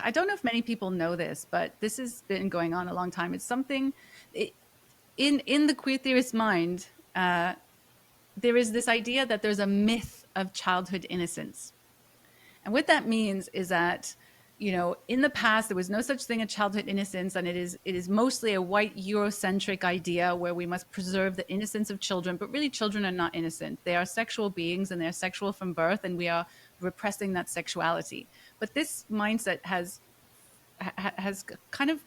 I don't know if many people know this, but this has been going on a long time. It's something in the queer theorist mind. There is this idea that there's a myth of childhood innocence. And what that means is that, in the past, there was no such thing as childhood innocence. And it is mostly a white Eurocentric idea where we must preserve the innocence of children. But really, children are not innocent. They are sexual beings and they're sexual from birth. And we are repressing that sexuality. But this mindset has kind of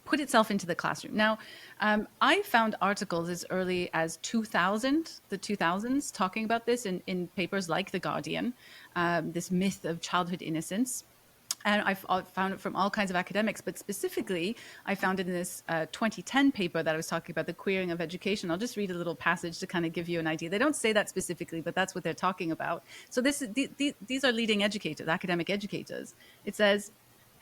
put itself into the classroom. Now, I found articles as early as 2000, the 2000s, talking about this in papers like The Guardian, this myth of childhood innocence. And I found it from all kinds of academics, but specifically, I found it in this 2010 paper that I was talking about, the queering of education. I'll just read a little passage to kind of give you an idea. They don't say that specifically, but that's what they're talking about. So these are leading educators, academic educators. It says,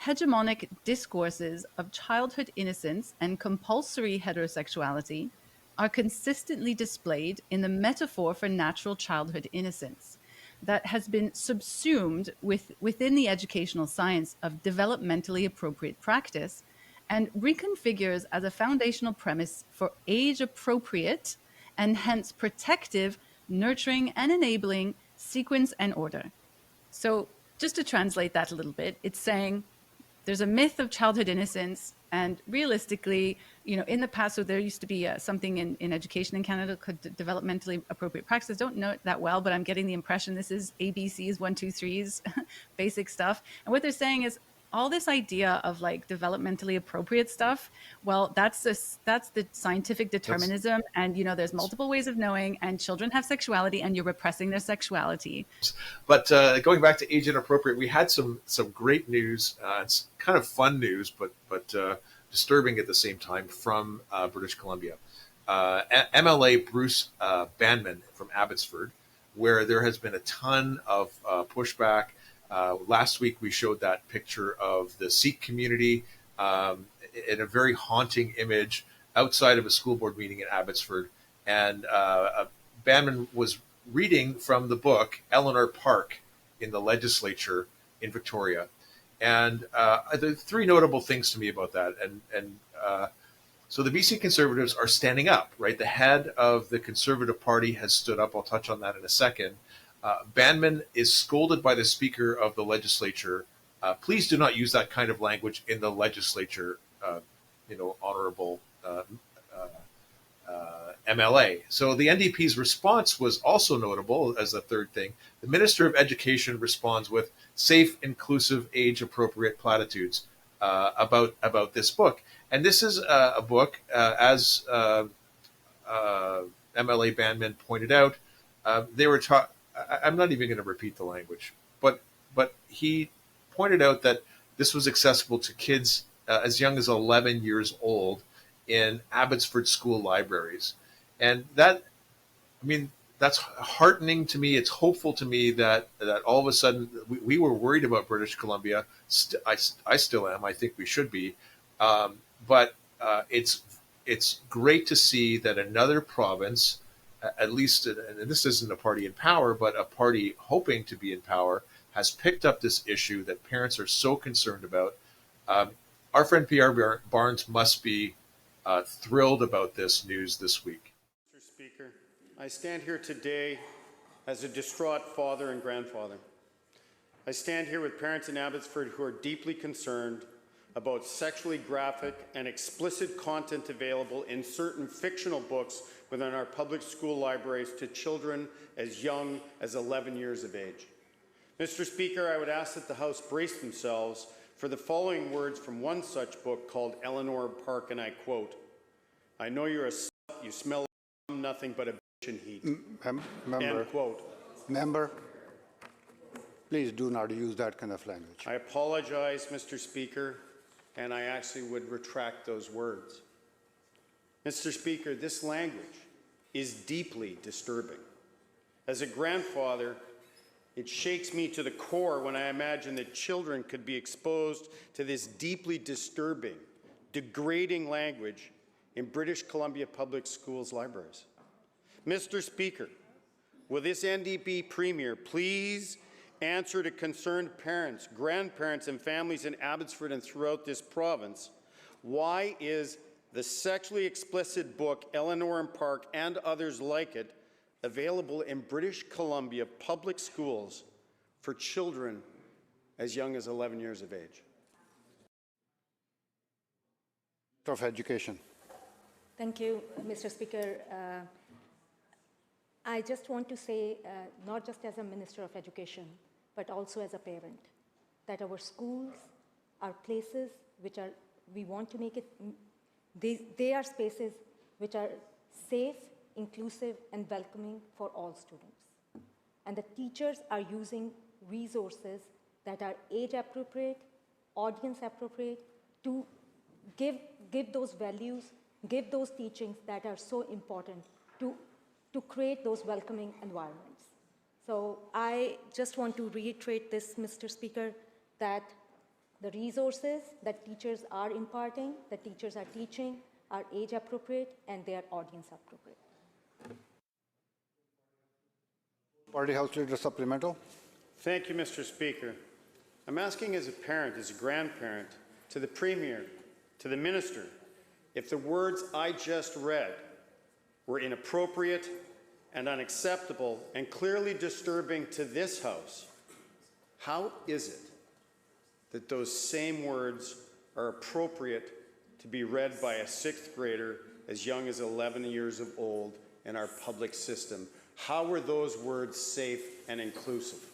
hegemonic discourses of childhood innocence and compulsory heterosexuality are consistently displayed in the metaphor for natural childhood innocence that has been subsumed within the educational science of developmentally appropriate practice and reconfigures as a foundational premise for age-appropriate and hence protective, nurturing, and enabling sequence and order. So just to translate that a little bit, it's saying there's a myth of childhood innocence, and realistically, in the past, so there used to be something in education in Canada called developmentally appropriate practices. Don't know it that well, but I'm getting the impression this is ABCs, 1, 2, 3s, basic stuff. And what they're saying is all this idea of like developmentally appropriate stuff, well, that's the scientific determinism. And, there's multiple ways of knowing, and children have sexuality and you're repressing their sexuality. But going back to age inappropriate, we had some great news. It's kind of fun news, but disturbing at the same time from British Columbia. MLA Bruce Banman from Abbotsford, where there has been a ton of pushback. Last week, we showed that picture of the Sikh community in a very haunting image outside of a school board meeting in Abbotsford. And Banman was reading from the book Eleanor Park in the legislature in Victoria. And there are three notable things to me about that. So the BC Conservatives are standing up, right? The head of the Conservative Party has stood up. I'll touch on that in a second. Banman is scolded by the Speaker of the legislature. Please do not use that kind of language in the legislature, honorable MLA. So the NDP's response was also notable as the third thing. The Minister of Education responds with safe, inclusive, age-appropriate platitudes about this book. And this is a book, as MLA Banman pointed out, they were taught. I'm not even going to repeat the language, but he pointed out that this was accessible to kids as young as 11 years old in Abbotsford school libraries. And that's heartening to me. It's hopeful to me that all of a sudden we were worried about British Columbia. I still am. I think we should be. But it's great to see that another province, at least, and this isn't a party in power, but a party hoping to be in power, has picked up this issue that parents are so concerned about. Our friend Pierre Barnes must be thrilled about this news this week. Mr. Speaker, I stand here today as a distraught father and grandfather. I stand here with parents in Abbotsford who are deeply concerned about sexually graphic and explicit content available in certain fictional books within our public school libraries to children as young as 11 years of age. Mr. Speaker, I would ask that the House brace themselves for the following words from one such book called Eleanor Park, and I quote, "I know you're a slut, you smell like nothing but a bitch and heat." Member, end quote. Member, please do not use that kind of language. I apologize, Mr. Speaker, and I actually would retract those words. Mr. Speaker, this language is deeply disturbing. As a grandfather, it shakes me to the core when I imagine that children could be exposed to this deeply disturbing, degrading language in British Columbia Public Schools libraries. Mr. Speaker, will this NDP Premier please answer to concerned parents, grandparents, and families in Abbotsford and throughout this province. Why is the sexually explicit book Eleanor and Park and others like it available in British Columbia public schools for children as young as 11 years of age? Of Education. Thank you, Mr. Speaker. I just want to say, not just as a Minister of Education, but also as a parent, that our schools are places which are, we want to make it, they are spaces which are safe, inclusive, and welcoming for all students. And the teachers are using resources that are age appropriate, audience appropriate, to give those values, give those teachings that are so important to create those welcoming environments. So I just want to reiterate this, Mr. Speaker, that the resources that teachers are imparting, that teachers are teaching, are age appropriate and they are audience appropriate. Party House Leader supplemental. Thank you, Mr. Speaker. I'm asking as a parent, as a grandparent, to the Premier, to the Minister, if the words I just read were inappropriate and unacceptable and clearly disturbing to this House, how is it that those same words are appropriate to be read by a 6th grader as young as 11 years of old in our public system? How are those words safe and inclusive?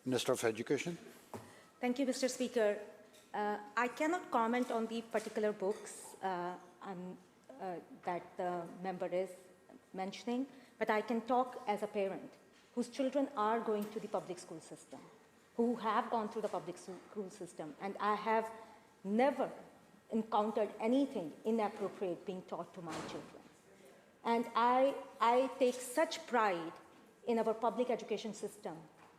Minister of Education. Thank you, Mr. Speaker. I cannot comment on the particular books that the member is mentioning, but I can talk as a parent whose children are going to the public school system, who have gone through the public school system, and I have never encountered anything inappropriate being taught to my children. And I take such pride in our public education system.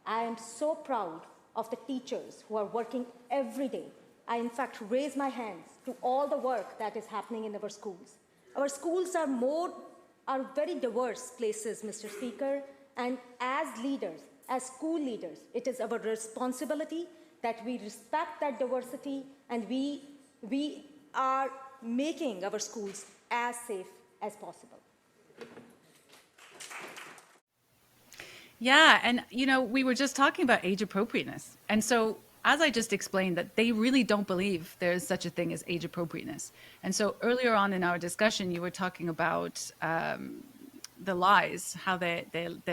I am so proud of the teachers who are working every day. I, in fact, raise my hands to all the work that is happening in our schools. Our schools are very diverse places, Mr. Speaker, and as leaders, as school leaders, it is our responsibility that we respect that diversity and we are making our schools as safe as possible. Yeah, and we were just talking about age appropriateness. And so as I just explained, that they really don't believe there is such a thing as age appropriateness. And so earlier on in our discussion, you were talking about the lies, how they're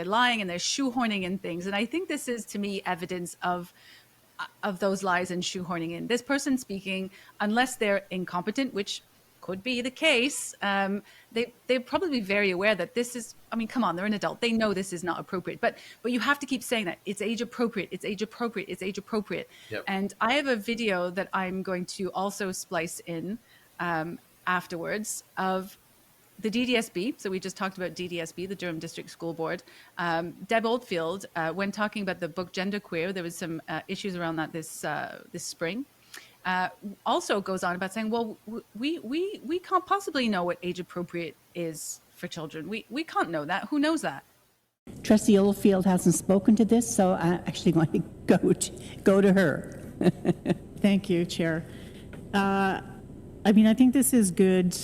lying and they're shoehorning in things. And I think this is, to me, evidence of those lies and shoehorning in. This person speaking, unless they're incompetent, which could be the case, they're probably very aware that this is, come on, they're an adult. They know this is not appropriate. But you have to keep saying that. It's age appropriate, it's age appropriate, it's age appropriate. Yep. And I have a video that I'm going to also splice in afterwards of the DDSB. So we just talked about DDSB, the Durham District School Board. Deb Oldfield, when talking about the book Genderqueer, there was some issues around that this spring. Also goes on about saying, well, we can't possibly know what age appropriate is for children. We can't know that. Who knows that? Trustee Oldfield hasn't spoken to this, so I'm actually going to go to her. Thank you, Chair. I think this is good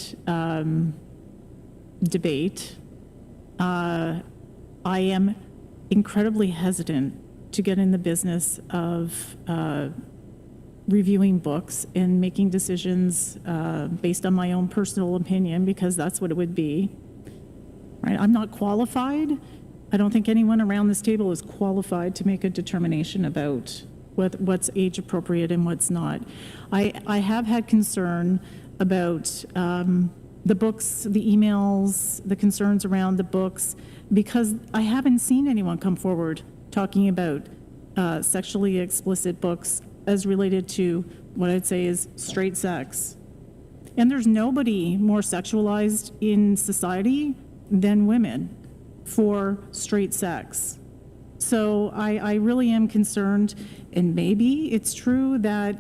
debate. I am incredibly hesitant to get in the business of reviewing books and making decisions based on my own personal opinion, because that's what it would be. Right? I'm not qualified. I don't think anyone around this table is qualified to make a determination about what's age appropriate and what's not. I have had concern about the books, the emails, the concerns around the books, because I haven't seen anyone come forward talking about sexually explicit books as related to what I'd say is straight sex. And there's nobody more sexualized in society than women for straight sex. So I really am concerned, and maybe it's true that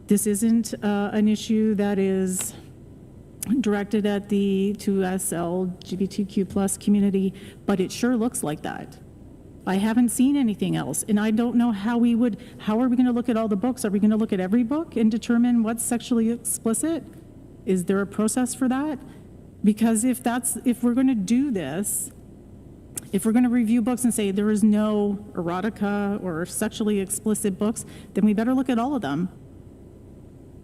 this isn't an issue that is directed at the 2S LGBTQ+ community, but it sure looks like that. I haven't seen anything else, and I don't know how are we going to look at all the books? Are we going to look at every book and determine what's sexually explicit? Is there a process for that? Because if we're going to do this, if we're going to review books and say there is no erotica or sexually explicit books, then we better look at all of them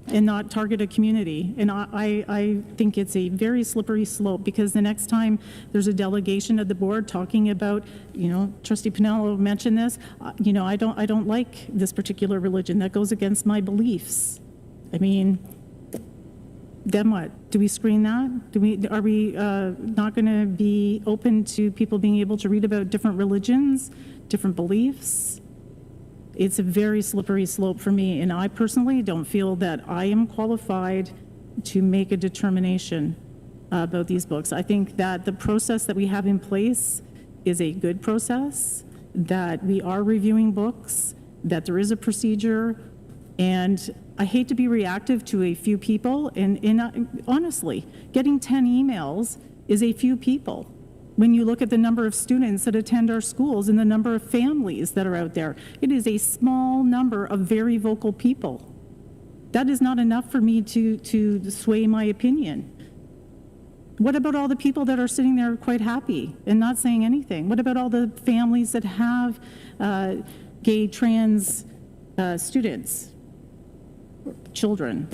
and not target a community. And I think it's a very slippery slope, because the next time there's a delegation of the board talking about, Trustee Pinello mentioned this, I don't like this particular religion. That goes against my beliefs. I mean, then what? Do we screen that? Are we not going to be open to people being able to read about different religions, different beliefs? It's a very slippery slope for me, and I personally don't feel that I am qualified to make a determination about these books. I think that the process that we have in place is a good process, that we are reviewing books, that there is a procedure, and I hate to be reactive to a few people, and honestly, getting 10 emails is a few people. When you look at the number of students that attend our schools and the number of families that are out there, it is a small number of very vocal people. That is not enough for me to sway my opinion. What about all the people that are sitting there quite happy and not saying anything? What about all the families that have gay, trans students, children?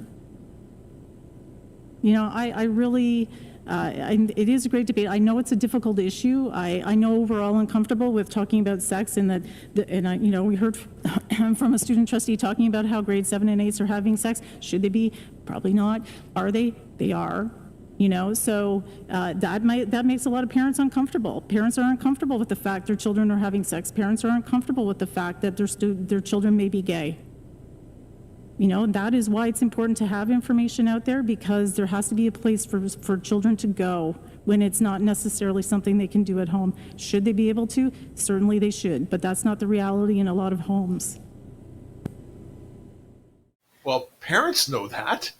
I really... it is a great debate. I know it's a difficult issue. I know we're all uncomfortable with talking about sex, and we heard from a student trustee talking about how grade 7 and 8s are having sex. Should they be? Probably not. Are they? They are. So that makes a lot of parents uncomfortable. Parents are uncomfortable with the fact their children are having sex. Parents are uncomfortable with the fact that their children may be gay. That is why it's important to have information out there, because there has to be a place for children to go when it's not necessarily something they can do at home. Should they be able to? Certainly they should, but that's not the reality in a lot of homes. Well, parents know that.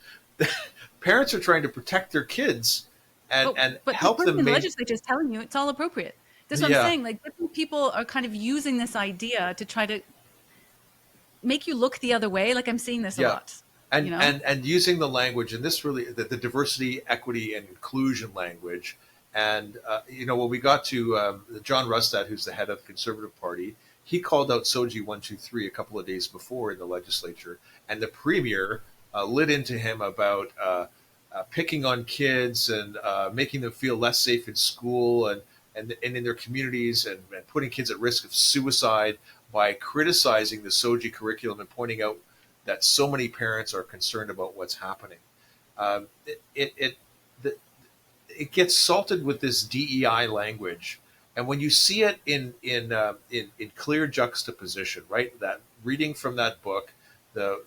Parents are trying to protect their kids and but help them. The legislature is telling you it's all appropriate. That's what I'm saying. Like, different people are kind of using this idea to try to make you look the other way. Like, I'm seeing this a lot. And using the language, and this really, the diversity, equity, and inclusion language. And, when we got to John Rustad, who's the head of the Conservative Party, he called out SOGI 123 a couple of days before in the legislature. And the Premier lit into him about picking on kids and making them feel less safe in school and in their communities, and putting kids at risk of suicide by criticizing the SOGI curriculum and pointing out that so many parents are concerned about what's happening. It gets salted with this DEI language, and when you see it in clear juxtaposition, right? That reading from that book, But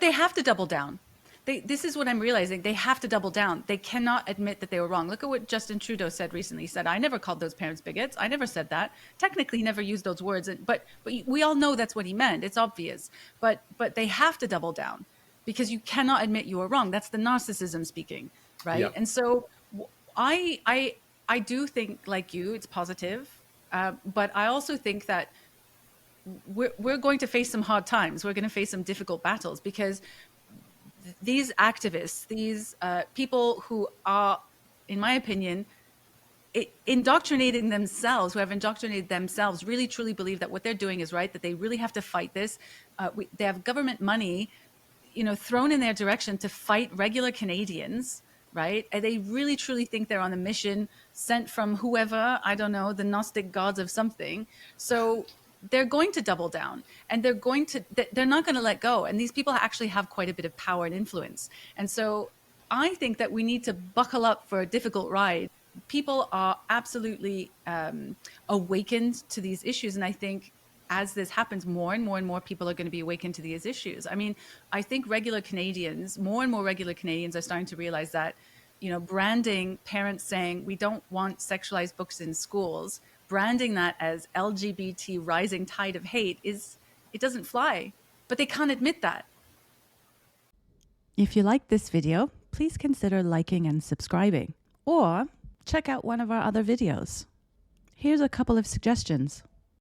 they have to double down. This is what I'm realizing. They have to double down. They cannot admit that they were wrong. Look at what Justin Trudeau said recently. He said, I never called those parents bigots. I never said that. Technically, he never used those words. But we all know that's what he meant. It's obvious. But they have to double down, because you cannot admit you were wrong. That's the narcissism speaking, right? Yeah. And so I do think, like you, it's positive. But I also think that we're going to face some hard times. We're going to face some difficult battles, because these activists, these people who are, in my opinion, indoctrinating themselves, who have indoctrinated themselves, really truly believe that what they're doing is right, that they really have to fight this. They have government money, thrown in their direction to fight regular Canadians, right? And they really truly think they're on a mission sent from whoever, I don't know, the Gnostic gods of something. So they're going to double down, and they're not going to let go. And these people actually have quite a bit of power and influence. And so I think that we need to buckle up for a difficult ride. People are absolutely awakened to these issues. And I think as this happens, more and more people are going to be awakened to these issues. I mean, I think more and more regular Canadians are starting to realize that, branding parents saying we don't want sexualized books in schools, branding that as LGBT rising tide of hate, it doesn't fly, but they can't admit that. If you like this video, please consider liking and subscribing, or check out one of our other videos. Here's a couple of suggestions.